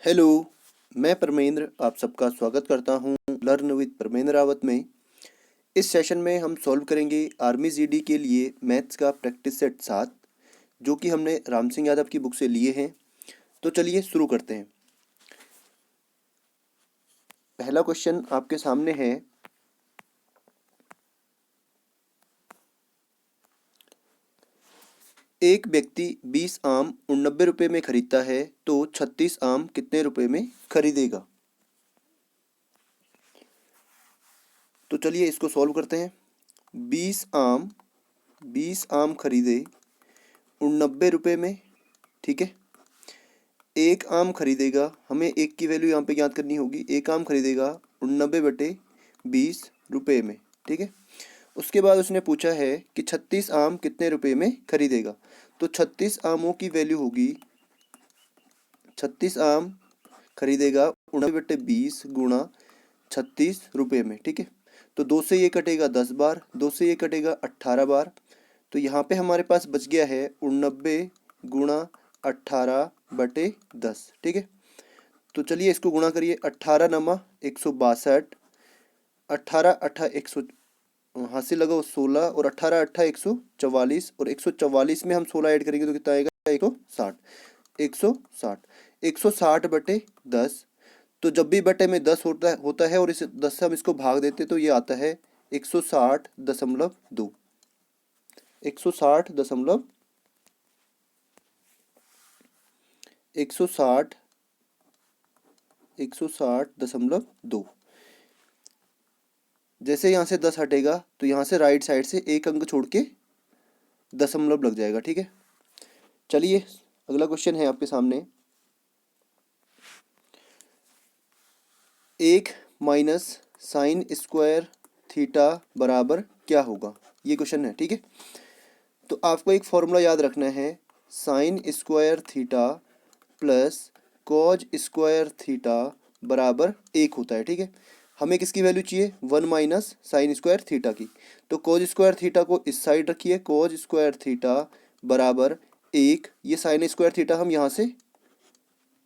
Hello, मैं परमेंद्र आप सबका स्वागत करता हूँ लर्न विद परमेंद्र रावत में। इस सेशन में हम सॉल्व करेंगे आर्मी जीडी के लिए मैथ्स का प्रैक्टिस सेट 7 जो कि हमने राम सिंह यादव की बुक से लिए हैं। तो चलिए शुरू करते हैं। पहला क्वेश्चन आपके सामने है, एक व्यक्ति 20 आम 89 रुपये में खरीदता है तो 36 आम कितने रुपए में खरीदेगा। तो चलिए इसको सॉल्व करते हैं। 20 आम खरीदे 89 रुपये में, ठीक है। एक आम खरीदेगा, हमें एक की वैल्यू यहाँ पे याद करनी होगी। एक आम खरीदेगा 89/20 रुपये में, ठीक है। उसके बाद उसने पूछा है कि 36 आम कितने रुपए में खरीदेगा। तो 36 आमों की वैल्यू होगी, 36 आम खरीदेगा 89/20 गुणा 36 रुपये में, ठीक है। तो 2 से ये कटेगा 10 बार, 2 से ये कटेगा 18 बार। तो यहाँ पे हमारे पास बच गया है 89 गुणा 18/10, ठीक है। तो चलिए इसको गुणा करिए। 18 नमा 162, 18 8 100, हासिल लगाओ 16 और 18 8 144, और 144 में हम 16 ऐड करेंगे तो कितना आएगा 160। 160 160/10। तो जब भी बटे में 10 होता है और इस 10 से हम इसको भाग देते तो ये आता है 160.2। 160 160.2। जैसे यहाँ से 10 हटेगा तो यहाँ से राइट साइड से एक अंक छोड़ के दशमलव लग जाएगा, ठीक है। चलिए अगला क्वेश्चन है आपके सामने, 1 माइनस साइन स्क्वायर थीटा बराबर क्या होगा, ये क्वेश्चन है, ठीक है। तो आपको एक फॉर्मूला याद रखना है, sine square theta plus cos square theta बराबर 1 होता है, ठीक है। हमें किसकी वैल्यू चाहिए, 1 माइनस साइन स्क्वायर थीटा की। तो कॉज स्क्वायर थीटा को इस साइड रखिए, कॉज स्क्वायर थीटा बराबर 1। ये साइन स्क्वायर थीटा हम यहाँ से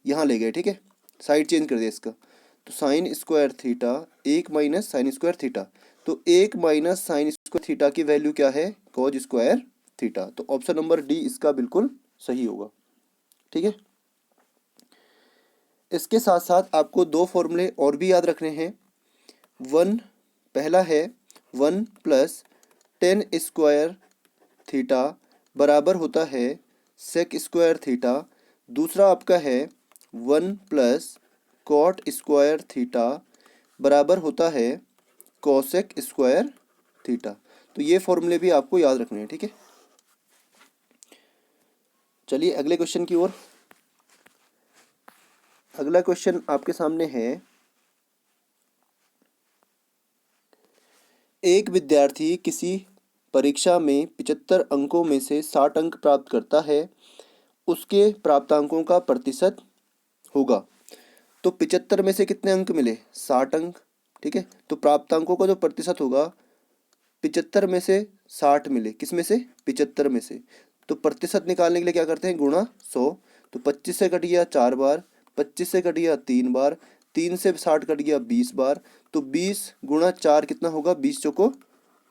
यहाँ ले गए, ठीक है, साइड चेंज कर दिया इसका। तो sine square theta 1 minus sine square theta, तो 1 माइनस साइन स्क्वायर थीटा की वैल्यू क्या है, कॉज स्क्वायर थीटा। तो ऑप्शन नंबर डी इसका बिल्कुल सही होगा, ठीक है। इसके साथ साथ आपको दो फॉर्मूले और भी याद रखने हैं। पहला है 1 प्लस टेन स्क्वायर थीटा बराबर होता है सेक स्क्वायर थीटा। दूसरा आपका है 1 प्लस कॉट स्क्वायर थीटा बराबर होता है कोसेक स्क्वायर थीटा। तो ये फॉर्मूले भी आपको याद रखने हैं, ठीक है। चलिए अगले क्वेश्चन की ओर। अगला क्वेश्चन आपके सामने है, एक विद्यार्थी किसी परीक्षा में 75 अंकों में से 60 अंक प्राप्त करता है, उसके प्राप्तांकों का प्रतिशत होगा। तो 75 में से कितने अंक मिले, 60 अंक, ठीक है। तो प्राप्तांकों का जो प्रतिशत होगा, 75 में से 60 मिले, किस में से, 75 में से। तो प्रतिशत निकालने के लिए क्या करते हैं, गुणा 100। तो 25 से कट गया 4 बार, 25 से कट गया 3 बार, 3 से 60 कट गया 20 बार। तो 20 गुणा 4 कितना होगा, 20 चौको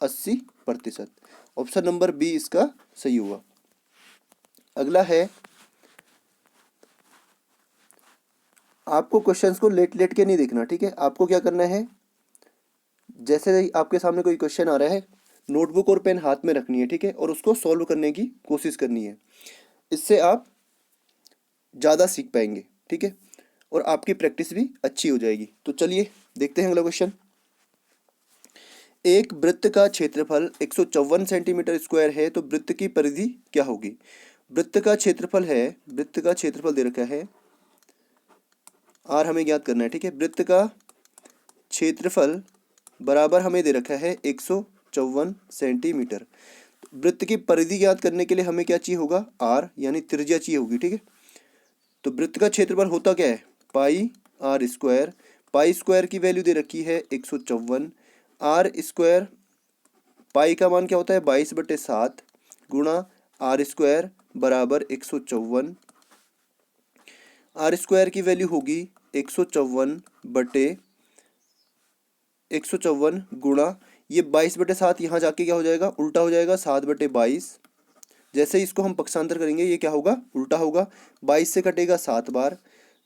80%। ऑप्शन नंबर बी इसका सही होगा। अगला है, आपको क्वेश्चंस को लेट लेट के नहीं देखना, ठीक है। आपको क्या करना है, जैसे ही आपके सामने कोई क्वेश्चन आ रहा है, नोटबुक और पेन हाथ में रखनी है, ठीक है, और उसको सॉल्व करने की कोशिश करनी है। इससे आप ज़्यादा सीख पाएंगे, ठीक है, और आपकी प्रैक्टिस भी अच्छी हो जाएगी। तो चलिए देखते हैं अगला क्वेश्चन। एक वृत्त का क्षेत्रफल 154 सेंटीमीटर स्क्वायर है, तो वृत्त की परिधि क्या होगी। वृत्त का क्षेत्रफल है, वृत्त का क्षेत्रफल दे रखा है आर, हमें ज्ञात करना है, ठीक है। वृत्त का क्षेत्रफल बराबर हमें दे रखा है 154 सेंटीमीटर। वृत्त की परिधि ज्ञात करने के लिए हमें क्या चाहिए होगा, आर, यानी त्रिज्या चाहिए होगी, ठीक है। तो वृत्त का क्षेत्रफल होता क्या है, पाई आर स्क्वायर। पाई स्क्वायर की वैल्यू दे रखी है 154, आर स्क्वायर, पाई का मान क्या होता है 22/7 गुणा आर स्क्वायर बराबर 154। आर स्क्वायर की वैल्यू होगी 154 गुणा ये 22/7, यहाँ जाके क्या हो जाएगा, उल्टा हो जाएगा, 7/22। जैसे ही इसको हम पक्षांतर करेंगे ये क्या होगा, उल्टा होगा, 22 से कटेगा 7 बार।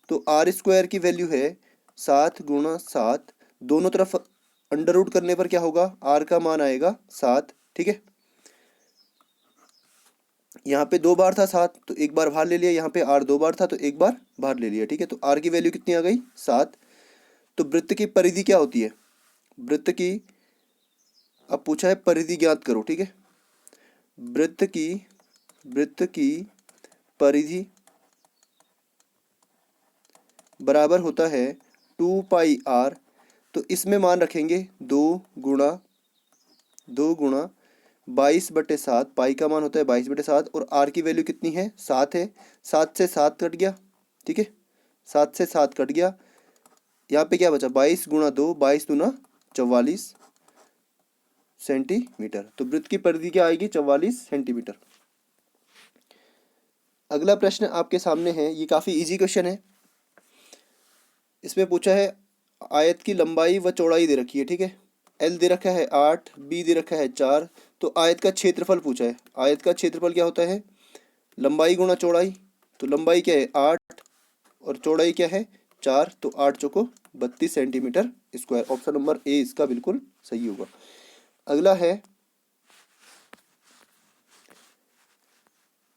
तो आर स्क्वायर की वैल्यू है 7 × 7, दोनों तरफ अंडर रूट करने पर क्या होगा, आर का मान आएगा 7। ठीक है, यहाँ पे 2 बार था 7 तो एक बार बाहर ले लिया, यहाँ पे आर 2 बार था तो एक बार बाहर ले लिया। ठीक है, तो आर की वैल्यू कितनी आ गई, 7। तो वृत्त की परिधि क्या होती है, वृत्त की, अब पूछा है परिधि ज्ञात करो। ठीक है, वृत्त की परिधि बराबर होता है 2πr। तो इसमें मान रखेंगे 2 गुणा 22/7, पाई का मान होता है 22/7 और आर की वैल्यू कितनी है, 7 है। 7 से 7 कट गया। ठीक है, 7 से 7 कट गया, यहाँ पे क्या बचा, 22 × 2, 22×2 44 सेंटीमीटर। तो वृत्त की परिधि क्या आएगी, 44 सेंटीमीटर। अगला प्रश्न आपके सामने है, ये काफ़ी इजी क्वेश्चन है। इसमें पूछा है आयत की लंबाई व चौड़ाई दे रखी है। ठीक है, एल दे रखा है 8, बी दे रखा है 4। तो आयत का क्षेत्रफल पूछा है। आयत का क्षेत्रफल क्या होता है, लंबाई गुणा चौड़ाई। तो लंबाई क्या है 8 और चौड़ाई क्या है 4, तो 8 चौको 32 centimetre square. Option number A इसका बिल्कुल सही होगा।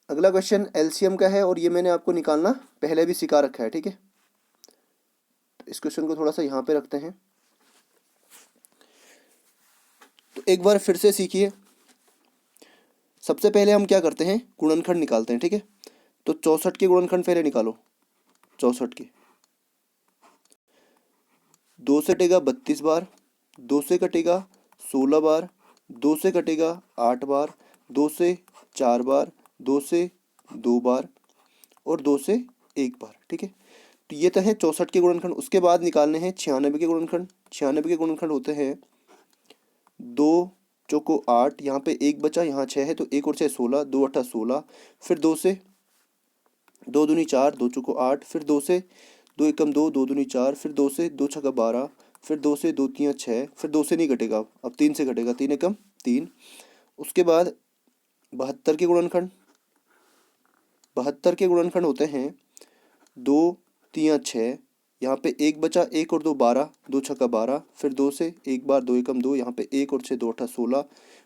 अगला क्वेश्चन एलसीएम का है और ये मैंने आपको निकालना पहले भी सिखा रखा है। ठीक है, इस क्वेश्चन को थोड़ा सा यहाँ पे रखते हैं, तो एक बार फिर से सीखिए। सबसे पहले हम क्या करते हैं, गुणनखंड निकालते हैं। ठीक है, तो 64 के गुणनखंड पहले निकालो। 64 के 2 से कटेगा 32 बार, 2 से कटेगा 16 बार, 2 से कटेगा 8 बार, 2 से 4 बार, 2 से 2 बार और 2 से 1 बार। ठीक है, तो ये तो है 64 के गुणनखंड। उसके बाद निकालने हैं 96 के गुणनखंड। 96 के गुणनखंड होते हैं 2 चौको 8, यहाँ पे 1 बचा, यहाँ 6 है तो 1 और 6 16, 2 8 16। फिर 2 से 2 दूनी 4, 2 चौको 8, फिर 2 से 2 एकम 2, 2 दूनी 4, फिर 2 से 2 छक्का 12, फिर 2 से 2 तियाँ 6, फिर 2 से नहीं कटेगा, अब 3 से कटेगा, 3 एकम 3। उसके बाद 72 के गुणनखंड। 72 के गुणनखंड होते हैं 2 तियाँ 6, यहाँ पे 1 बचा, 1 और 2 12, 2 छक्का 12, फिर 2 से 1 बार 2 एकम 2, यहाँ पे 1 और 6 2 8 16,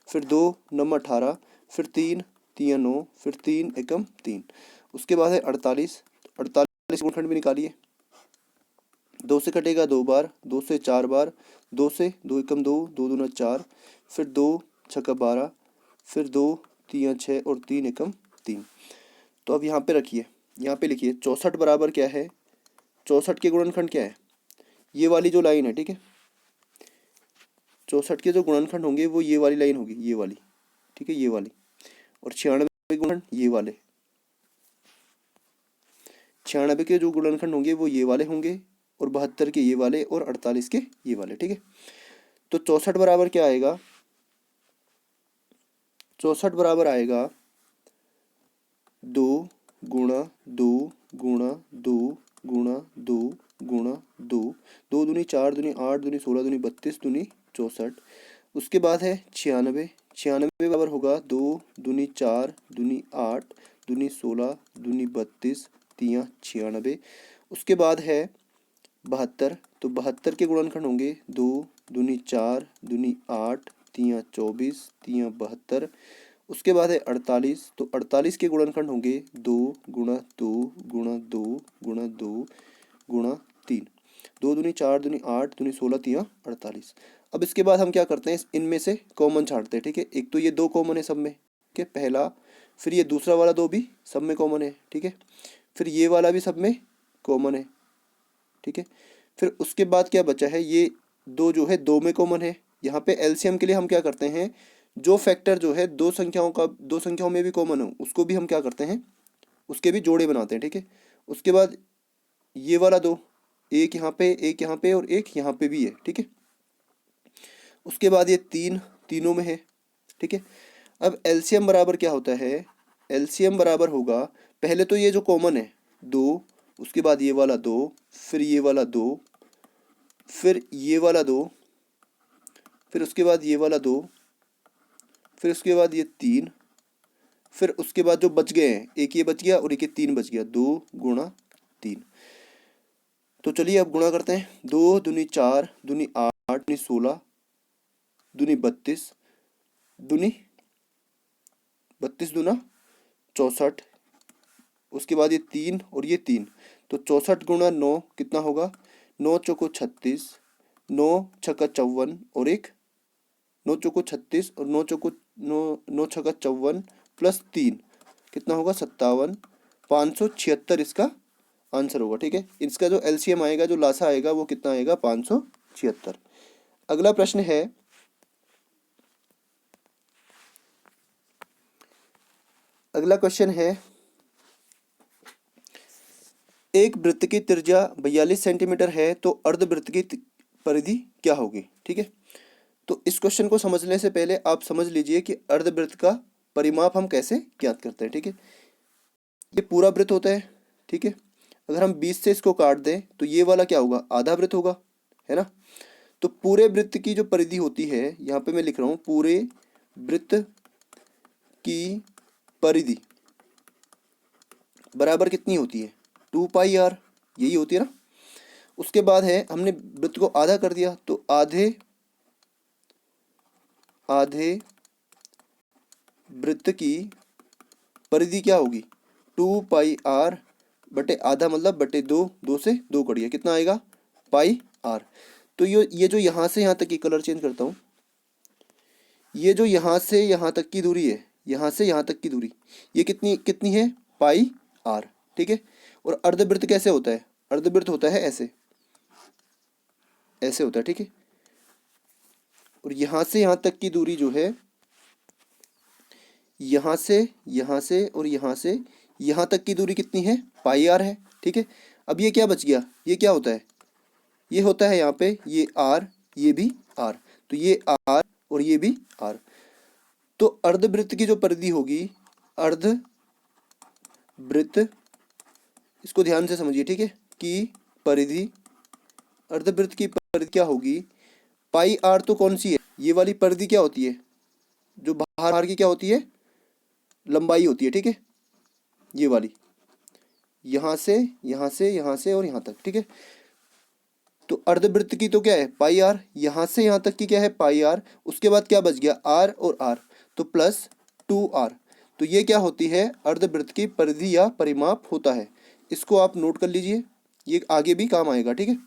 फिर 2 9 18, फिर 3 तियाँ 9, फिर 3 एकम 3। उसके बाद है 48। 48 गुणनखंड भी निकालिए। 2 से कटेगा 2 बार, 2 से 4 बार, 2 से 2 एकम 2, 2 दूना 4, फिर 2 छक्का 12, फिर 2 तियाँ 6 और 3 एकम 3। तो अब यहाँ पे रखिए, यहाँ पे लिखिए 64 बराबर क्या है, 64 के गुणनखंड क्या है, ये वाली जो लाइन है। ठीक है, 64 के जो गुणनखंड होंगे वो ये वाली लाइन होगी, ये वाली। ठीक है, ये वाली। और 96 गुणनखंड ये वाले। 96 के जो गुणनखंड होंगे वो ये वाले होंगे और 72 के ये वाले और 48 के ये वाले। ठीक है, तो 64 बराबर क्या आएगा, 64 बराबर आएगा 2 गुणा 2 गुणा 2 गुणा 2 गुणा 2, 2 दूनी 4 दूनी 8 दूनी 16 दूनी 32 दूनी 64। उसके बाद है 96। 96 बराबर होगा 2 दूनी 4 दूनी 8 दूनी 16 दूनी 32 तियाँ 96। उसके बाद है 72। तो 72 के गुणनखंड होंगे 2 दूनी 4 दूनी 8 तियाँ 24 तियाँ 72। उसके बाद है 48। तो 48 के गुणनखंड होंगे 2 गुणा 2 गुणा 2 गुणा 2 गुणा 3, 2 दूनी 4 दूनी 8 दूनी 16 तियाँ 48। अब इसके बाद हम क्या करते हैं, इनमें से कॉमन छांटते हैं। ठीक है, एक तो ये 2 कॉमन है सब में, ठीक है, पहला। फिर ये दूसरा वाला 2 भी सब में कॉमन है। ठीक है, फिर ये वाला भी सब में कॉमन है। ठीक है, फिर उसके बाद क्या बचा है, ये 2 जो है 2 में कॉमन है। यहाँ पे एलसीएम के लिए हम क्या करते हैं, जो फैक्टर जो है दो संख्याओं में भी कॉमन हो उसको भी हम क्या करते हैं, उसके भी जोड़े बनाते हैं। ठीक है, उसके बाद ये वाला 2, एक यहाँ पे एक यहाँ पे और एक यहाँ पे भी है। ठीक है, उसके बाद ये 3 तीनों में है। ठीक है, अब एलसीएम बराबर क्या होता है, एलसीएम बराबर होगा, पहले तो ये जो कॉमन है 2 उसके बाद ये वाला 2, फिर ये वाला 2, फिर ये वाला 2, फिर उसके बाद ये वाला 2, फिर उसके बाद ये 3, फिर उसके बाद जो बच गए हैं, एक ये बच गया और एक ये 3 बच गया, 2 गुणा 3। तो चलिए अब गुणा करते हैं। 2 दूनी 4, दूनी 8, दूनी 16, दूनी 32, दूनी 32 दूना 64, उसके बाद ये 3 और ये 3, तो 64 गुणा 9 कितना होगा? 9 चौको 36, 9 छक्का 54 और एक 9 चौको 36 और 9 चौको 9 छक्का 54 प्लस 3 कितना होगा? 57, 576 इसका आंसर होगा। ठीक है, इसका जो एलसीएम आएगा, जो लासा आएगा, वो कितना आएगा? 576। अगला प्रश्न है, अगला क्वेश्चन है, एक वृत्त की त्रिज्या 42 सेंटीमीटर है तो अर्धवृत्त की परिधि क्या होगी? ठीक है, तो इस क्वेश्चन को समझने से पहले आप समझ लीजिए कि अर्धवृत्त का परिमाप हम कैसे ज्ञात करते हैं। ठीक है, ये पूरा वृत्त होता है। ठीक है, अगर हम 20 से इसको काट दें तो ये वाला क्या होगा? आधा वृत्त होगा, है ना। तो पूरे वृत्त की जो परिधि होती है, यहाँ पे मैं लिख रहा हूँ, पूरे वृत्त की परिधि बराबर कितनी होती है? 2πr, यही होती है ना। उसके बाद है, हमने वृत्त को आधा कर दिया, तो आधे आधे वृत्त की परिधि क्या होगी? 2πr बटे आधा, मतलब बटे 2, 2 से 2 कटिए, कितना आएगा? πr। तो ये जो यहाँ से यहाँ तक की, कलर चेंज करता हूँ, ये जो यहाँ से यहाँ तक की दूरी है, यहाँ से यहाँ तक की दूरी, ये कितनी कितनी है? πr। ठीक है, और अर्धवृत्त कैसे होता है? अर्धवृत्त होता है ऐसे, ऐसे होता है। ठीक है, और यहाँ से यहाँ तक की दूरी जो है, यहाँ से और यहाँ से यहाँ तक की दूरी कितनी है? πr है। ठीक है, अब ये क्या बच गया? ये क्या होता है? ये होता है यहाँ पे ये r, ये भी r, तो ये r और ये भी r। तो अर्धवृत्त की जो परिधि होगी, अर्धवृत्त, इसको ध्यान से समझिए। ठीक है, की परिधि, अर्धवृत्त की परिधि क्या होगी? πr तो कौन सी है? ये वाली परिधि क्या होती है? जो बाहर की क्या होती है? लंबाई होती है। ठीक है, ये वाली, यहाँ से यहाँ से यहाँ से और यहाँ तक। ठीक है, तो अर्धवृत्त की तो क्या है? πr, यहाँ से यहाँ तक की क्या है? πr, उसके बाद क्या बच गया? r और r, तो प्लस 2r। तो ये क्या होती है? अर्धवृत्त की परिधि या परिमाप होता है। इसको आप नोट कर लीजिए, ये आगे भी काम आएगा। ठीक है,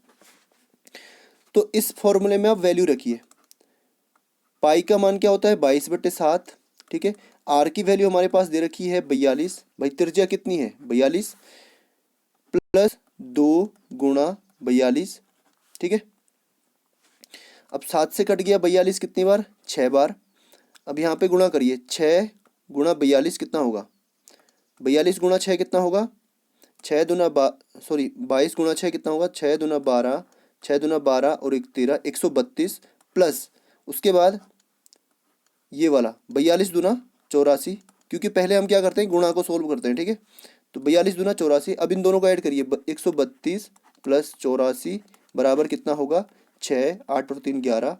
तो इस फॉर्मूले में आप वैल्यू रखिए। पाई का मान क्या होता है? 22/7। ठीक है, आर की वैल्यू हमारे पास दे रखी है 42। भाई त्रिज्या कितनी है? 42 प्लस 2 गुणा 42। ठीक है, अब 7 से कट गया 42 कितनी बार? 6 बार। अब यहाँ पे गुणा करिए, 6 गुणा 42 कितना होगा? 42 गुणा 6 कितना होगा? 6 दूना 22 गुणा 6 कितना होगा? 6 दूना 12, 6 दूना 12 और 1 13, 132 प्लस उसके बाद ये वाला 42 दूना 84, क्योंकि पहले हम क्या करते हैं? गुणा को सोल्व करते हैं। ठीक है, तो 42 दूना 84, अब इन दोनों को ऐड करिए, 132 प्लस 84 बराबर कितना होगा? 6, 8 और 3 11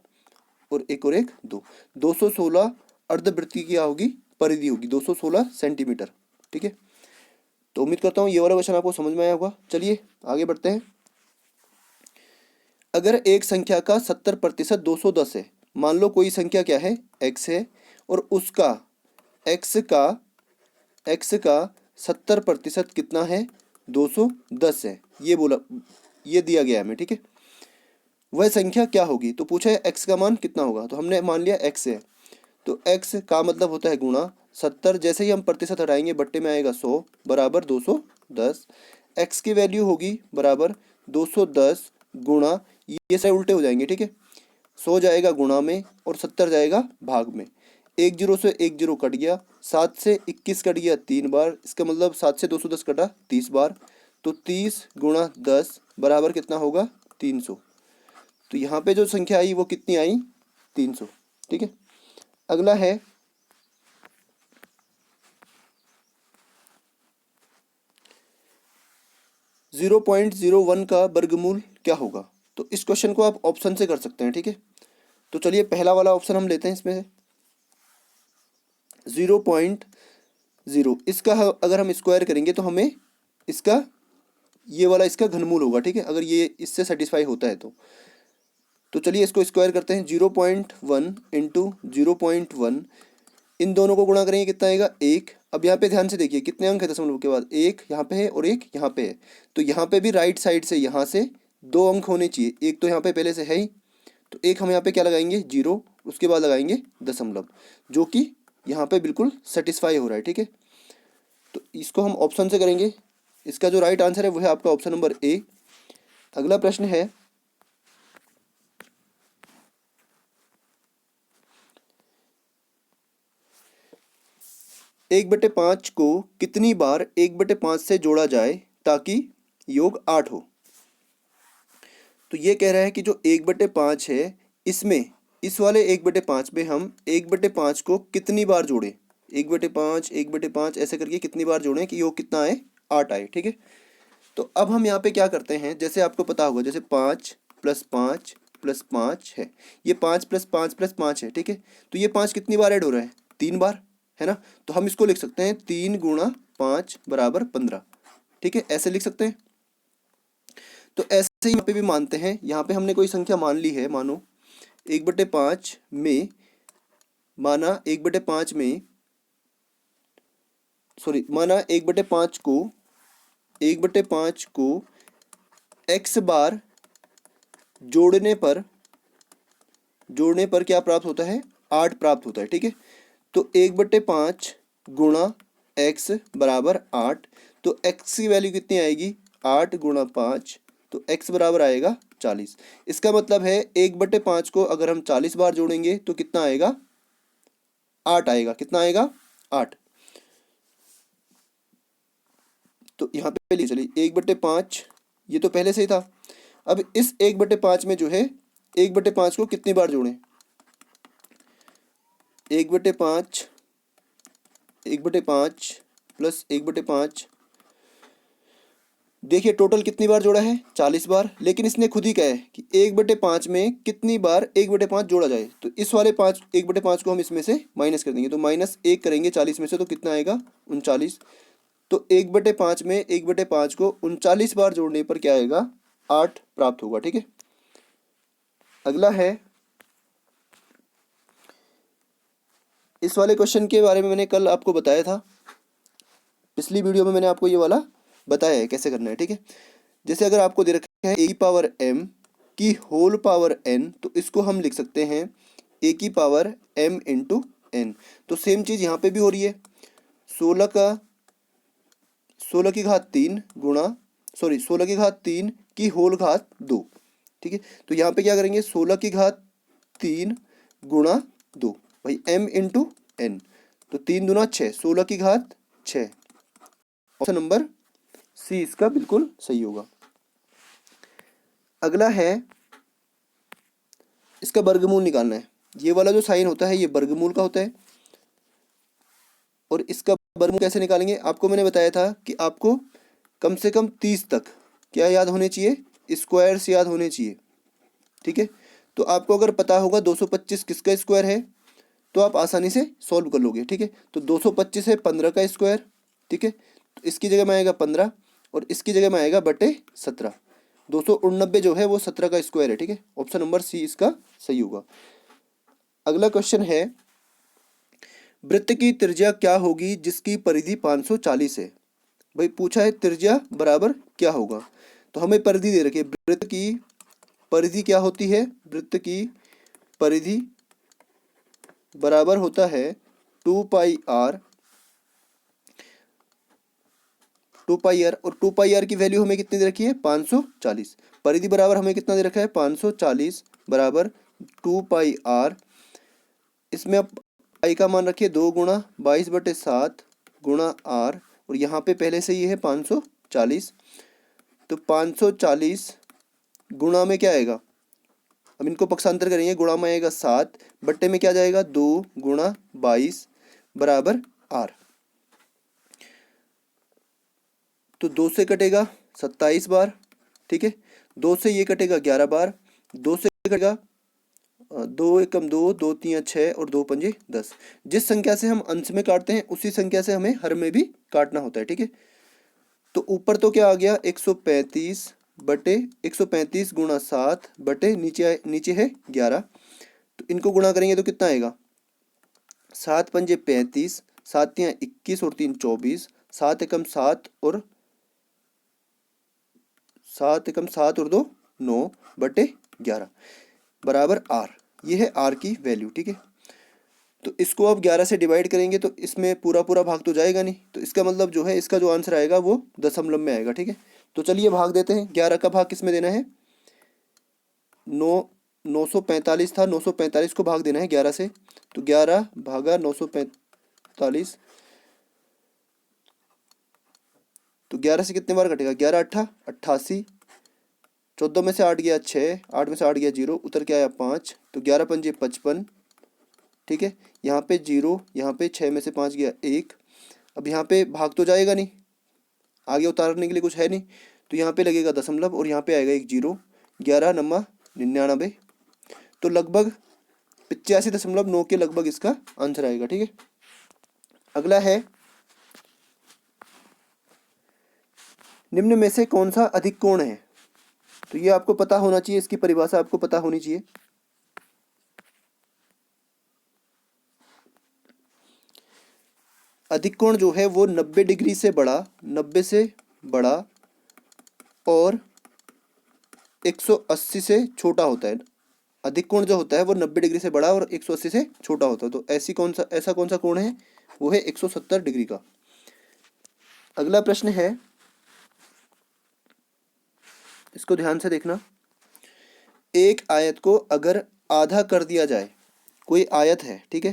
और 1 और 1 2, 216 अर्धवृत्त की क्या होगी? परिधि होगी, 216 सेंटीमीटर। ठीक है, तो उम्मीद करता हूँ ये वाला क्वेश्चन आपको समझ में आया होगा। चलिए आगे बढ़ते हैं। अगर एक संख्या का 70% 210 है, मान लो कोई संख्या क्या है? x है, और उसका x का 70% कितना है? 210 है, ये बोला, ये दिया गया हमें। ठीक है, वह संख्या क्या होगी? तो पूछा है x का मान कितना होगा, तो हमने मान लिया x है, तो x का मतलब होता है गुणा 70, जैसे ही हम प्रतिशत हटाएंगे बट्टे में आएगा 100 बराबर 210। x की वैल्यू होगी बराबर 210 गुणा, ये सारे उल्टे हो जाएंगे। ठीक है, 100 जाएगा गुणा में और 70 जाएगा भाग में। 1 जीरो से 1 जीरो कट गया, 7 से 21 कट गया 3 बार, इसका मतलब 7 से 210 कटा 30 बार, तो 30 गुणा 10 बराबर कितना होगा? 300। तो यहाँ पे जो संख्या आई वो कितनी आई? 300। ठीक है, अगला है, 0.01 का वर्गमूल क्या होगा? तो इस क्वेश्चन को आप ऑप्शन से कर सकते हैं, ठीक है। तो चलिए पहला वाला ऑप्शन हम लेते हैं इसमें, 0.0। इसका अगर हम स्क्वायर करेंगे तो हमें इसका ये वाला इसका घनमूल होगा, ठीक है, अगर ये इससे सेटिस्फाई होता है तो चलिए इसको स्क्वायर करते हैं। 0.1 इंटू 0.1, इन दोनों को गुणा करेंगे कितना आएगा? 1। अब यहाँ पे ध्यान से देखिए कितने अंक है दशमलव के बाद, एक यहाँ पे है और एक यहाँ पे है, तो यहाँ पे भी राइट साइड से यहाँ से 2 अंक होने चाहिए। एक तो यहाँ पे पहले से है ही, तो एक हम यहाँ पे क्या लगाएंगे? 0, उसके बाद लगाएंगे दशमलव, जो कि यहाँ पे बिल्कुल सेटिस्फाई हो रहा है, ठीक है। तो इसको हम ऑप्शन से करेंगे। इसका जो राइट आंसर है वो है आपका ऑप्शन नंबर ए। अगला प्रश्न है, एक बटे पाँच को कितनी बार 1/5 से जोड़ा जाए ताकि योग 8 हो? तो ये कह रहा है कि जो 1/5 है इसमें, इस वाले 1/5 में हम 1/5 को कितनी बार जोड़ें? 1/5 1/5 ऐसे करके कितनी बार जोड़ें कि योग कितना आए? 8 आए, ठीक है। तो अब हम यहाँ पे क्या करते हैं, जैसे आपको पता होगा, जैसे 5 + 5 + 5 है, ये 5 + 5 + 5 है, ठीक है। तो ये 5 कितनी बार ऐड हो रहा है? 3 बार, है ना। तो हम इसको लिख सकते हैं 3 × 5 = 15, ठीक है, ऐसे लिख सकते हैं। तो ऐसे ही यहाँ पे भी मानते हैं, यहाँ पे हमने कोई संख्या मान ली है, मानो 1/5 में, माना 1/5 में, सॉरी, माना 1/5 को 1/5 को x बार जोड़ने पर क्या प्राप्त होता है? 8 प्राप्त होता है, ठीक है। तो 1/5 गुणा x बराबर 8, तो x की वैल्यू कितनी आएगी? 8 × 5, तो x बराबर आएगा 40। इसका मतलब है 1/5 को अगर हम 40 बार जोड़ेंगे तो कितना आएगा? 8 आएगा। कितना आएगा? 8। तो यहाँ पे लिए चलिए 1/5, ये तो पहले से ही था। अब इस 1/5 में जो है 1/5 को कितनी बार जोड़ें? 1/5 प्लस 1/5, देखिए टोटल कितनी बार जोड़ा है? 40 बार। लेकिन इसने खुद ही कहा है कि 1/5 में कितनी बार 1/5 जोड़ा जाए, तो इस वाले 1/5 को हम इसमें से माइनस कर देंगे, तो -1 करेंगे 40 में से, तो कितना आएगा? 39। तो 1/5 में 1/5 को 39 बार जोड़ने पर क्या आएगा? 8 प्राप्त होगा, ठीक है। अगला है, इस वाले क्वेश्चन के बारे में मैंने कल आपको बताया था, पिछली वीडियो में मैंने आपको ये वाला बताया है कैसे करना है, ठीक है। जैसे अगर आपको दे रखा है e⁻m की होल पावर n, तो इसको हम लिख सकते हैं a⁻m × n। तो सेम चीज़ यहाँ पे भी हो रही है, 16⁻³ गुणा, सॉरी 16⁻³ की होल घात 2, ठीक है। तो यहाँ पे क्या करेंगे? 16⁻³ गुणा 2, भाई m × n, तो 3 दूना 6, 16⁻6। ऑप्शन नंबर सी इसका बिल्कुल सही होगा। अगला है, इसका वर्गमूल निकालना है। ये वाला जो साइन होता है ये वर्गमूल का होता है, और इसका वर्गमूल कैसे निकालेंगे? आपको मैंने बताया था कि आपको कम से कम 30 तक क्या याद होने चाहिए? स्क्वायर्स याद होने चाहिए, ठीक है। तो आपको अगर पता होगा 225 किसका स्क्वायर है, तो आप आसानी से सॉल्व कर लोगे, ठीक है। तो 225 है 15 का स्क्वायर, ठीक है। तो इसकी जगह में आएगा 15 और इसकी जगह में आएगा बटे 17। 289 जो है वो 17 का स्क्वायर है, ठीक है। ऑप्शन नंबर सी इसका सही होगा। अगला क्वेश्चन है, वृत्त की त्रिज्या क्या होगी जिसकी परिधि 540 है? भाई पूछा है त्रिज्या बराबर क्या होगा, तो हमें परिधि दे रखी है। वृत्त की परिधि क्या होती है? वृत्त की परिधि बराबर होता है 2πr, और 2πr की वैल्यू हमें कितनी दे रखी है? 540। परिधि बराबर हमें कितना दे रखा है? 540 बराबर 2πr। इसमें अब आई का मान रखिए 2 × 22/7 × r, और यहाँ पे पहले से ये है 540, तो 540 गुणा में क्या आएगा? अब इनको पक्षांतर करेंगे, गुणा में आएगा 7, बट्टे में क्या जाएगा? 2 × 22 बराबर r। तो 2 से कटेगा 27 बार, ठीक है। 2 से ये कटेगा 11 बार, 2 से ये कटेगा 2 एकम 2, 2 तियां 6 और 2 पंजे 10। जिस संख्या से हम अंश में काटते हैं उसी संख्या से हमें हर में भी काटना होता है, ठीक है। तो ऊपर तो क्या आ गया 135 बटे 135 गुणा 7 बटे नीचे है 11। तो इनको गुणा करेंगे तो कितना आएगा, 7 पंजे 35, 7 तियां 21 और 3 24, 7 एकम 7 और 2 9 बटे 11 बराबर आर। ये है आर की वैल्यू, ठीक है। तो इसको अब 11 से डिवाइड करेंगे तो इसमें पूरा पूरा भाग तो जाएगा नहीं, तो इसका मतलब जो है इसका जो आंसर आएगा वो दशमलव में आएगा, ठीक है। तो चलिए भाग देते हैं। 11 का भाग किस में देना है, 945 था, 945 को भाग देना है 11 से। तो 11 भागा 945, तो 11 से कितने बार कटेगा, 11 अट्ठा 88, 14 में से 8 गया 6, 8 में से 8 गया 0, उतर के आया 5, तो 11 पंजे 55, ठीक है। यहाँ पे 0, यहाँ पे 6 में से 5 गया 1। अब यहाँ पे भाग तो जाएगा नहीं, आगे उतारने के लिए कुछ है नहीं, तो यहाँ पे लगेगा दशमलव और यहाँ पे आएगा एक 0, 11 नम्मा 99, तो लगभग 85.9 के लगभग इसका आंसर आएगा, ठीक है। अगला है, निम्न में से कौन सा अधिक कोण है। तो ये आपको पता होना चाहिए, इसकी परिभाषा आपको पता होनी चाहिए। अधिक कोण जो है वो 90 डिग्री से बड़ा, 90 से बड़ा और 180 से छोटा होता है। अधिक कोण जो होता है वो 90 डिग्री से बड़ा और 180 से छोटा होता है। तो ऐसा कौन सा कोण है, वो है 170 डिग्री का। अगला प्रश्न है, इसको ध्यान से देखना। एक आयत को अगर आधा कर दिया जाए, कोई आयत है, ठीक है,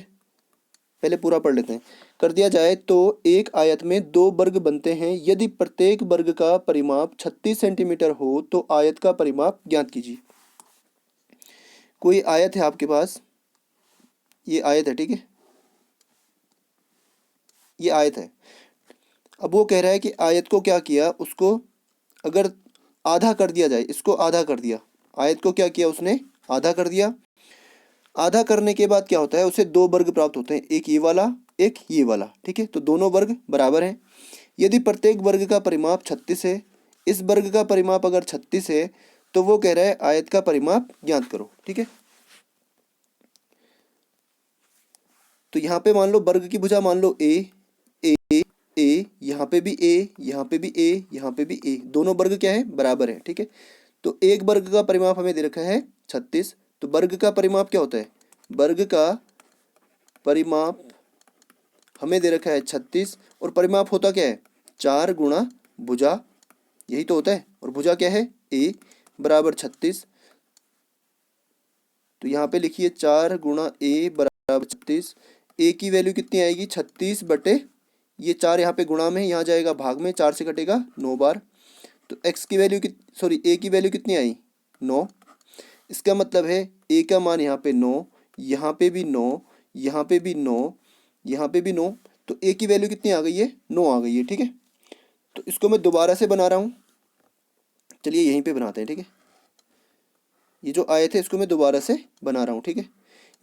पहले पूरा पढ़ लेते हैं। कर दिया जाए तो एक आयत में 2 वर्ग बनते हैं। यदि प्रत्येक वर्ग का परिमाप 36 सेंटीमीटर हो तो आयत का परिमाप ज्ञात कीजिए। कोई आयत है आपके पास, ये आयत है, ठीक है, ये आयत है। अब वो कह रहा है कि आयत को क्या किया, उसको अगर आधा कर दिया जाए, इसको आधा कर दिया, आयत को क्या किया उसने, आधा कर दिया। आधा करने के बाद क्या होता है, उसे 2 वर्ग प्राप्त होते हैं, एक ये वाला एक ये वाला, ठीक है। तो दोनों वर्ग बराबर हैं। यदि प्रत्येक वर्ग का परिमाप 36 है, इस वर्ग का परिमाप अगर 36 है तो वो कह रहा है आयत का परिमाप ज्ञात करो, ठीक है। तो यहाँ पे मान लो वर्ग की भुजा मान लो ए ए ए, यहाँ पे भी ए, यहाँ पे भी ए, यहाँ पे भी ए, दोनों वर्ग क्या है, बराबर है, ठीक है। तो एक वर्ग का परिमाप हमें दे रखा है 36, तो वर्ग का परिमाप क्या होता है, वर्ग का परिमाप हमें दे रखा है 36 और परिमाप होता क्या है, 4 गुणा भुजा, यही तो होता है। और भुजा क्या है, ए बराबर 36। तो यहाँ पे लिखिए 4 गुणा ए बराबर 36। ए की वैल्यू कितनी आएगी, 36 बटे ये 4 यहाँ पे गुणा में, यहाँ जाएगा भाग में, 4 से कटेगा 9 बार। तो एक्स की वैल्यू ए की वैल्यू कितनी आई, 9। इसका मतलब है ए का मान यहाँ पे 9, यहाँ पे भी 9, यहाँ पे भी 9, यहाँ पे भी 9, तो ए की वैल्यू कितनी आ गई है, 9 आ गई है, ठीक है। तो इसको मैं दोबारा से बना रहा हूँ, चलिए यहीं पे बनाते हैं, ठीक है। ये जो आए थे इसको मैं दोबारा से बना रहा हूँ, ठीक है।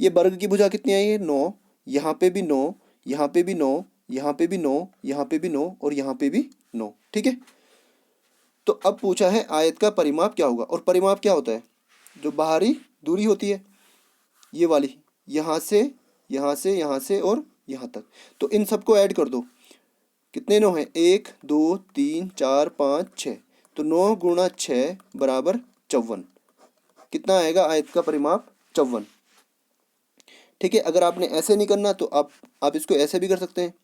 ये वर्ग की भुजा कितनी आई है, 9, यहाँ पे भी 9, यहाँ पे भी 9, यहाँ पे भी 9, यहाँ पे भी 9 और यहाँ पे भी 9, ठीक है। तो अब पूछा है आयत का परिमाप क्या होगा, और परिमाप क्या होता है, जो बाहरी दूरी होती है ये वाली, यहाँ से यहाँ से यहाँ से और यहाँ तक, तो इन सबको ऐड कर दो। कितने 9 हैं, 1 2 3 4 5 6, तो 9 गुणा 6 बराबर 54। कितना आएगा आयत का परिमाप, 54, ठीक है। अगर आपने ऐसे नहीं करना तो आप इसको ऐसे भी कर सकते हैं,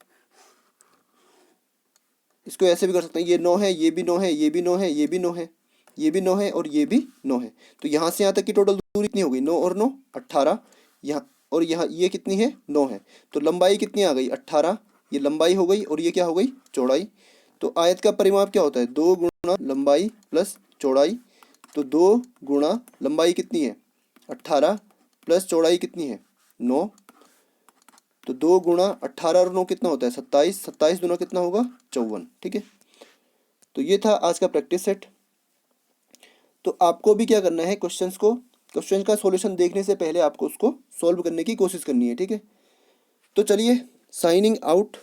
इसको ऐसे भी कर सकते हैं। ये 9 है, ये भी 9 है, ये भी 9 है, ये भी 9 है, ये भी 9 है और ये भी 9 है। तो यहाँ से यहाँ तक की टोटल दूरी कितनी हो गई, 9 और 9 18, यहाँ और यहाँ ये कितनी है, 9 है। तो लंबाई कितनी आ गई, 18, ये लंबाई हो गई और ये क्या हो गई, चौड़ाई। तो आयत का परिमाप क्या होता है, 2 गुणा लंबाई प्लस चौड़ाई। तो 2 गुणा लंबाई कितनी है, 18 प्लस चौड़ाई कितनी है, 9। तो 2 गुणा 18 और 9 कितना होता है, 27, 27 दूना कितना होगा, 54, ठीक है। तो ये था आज का प्रैक्टिस सेट। तो आपको भी क्या करना है, क्वेश्चन का सॉल्यूशन देखने से पहले आपको उसको सॉल्व करने की कोशिश करनी है, ठीक है। तो चलिए, साइनिंग आउट।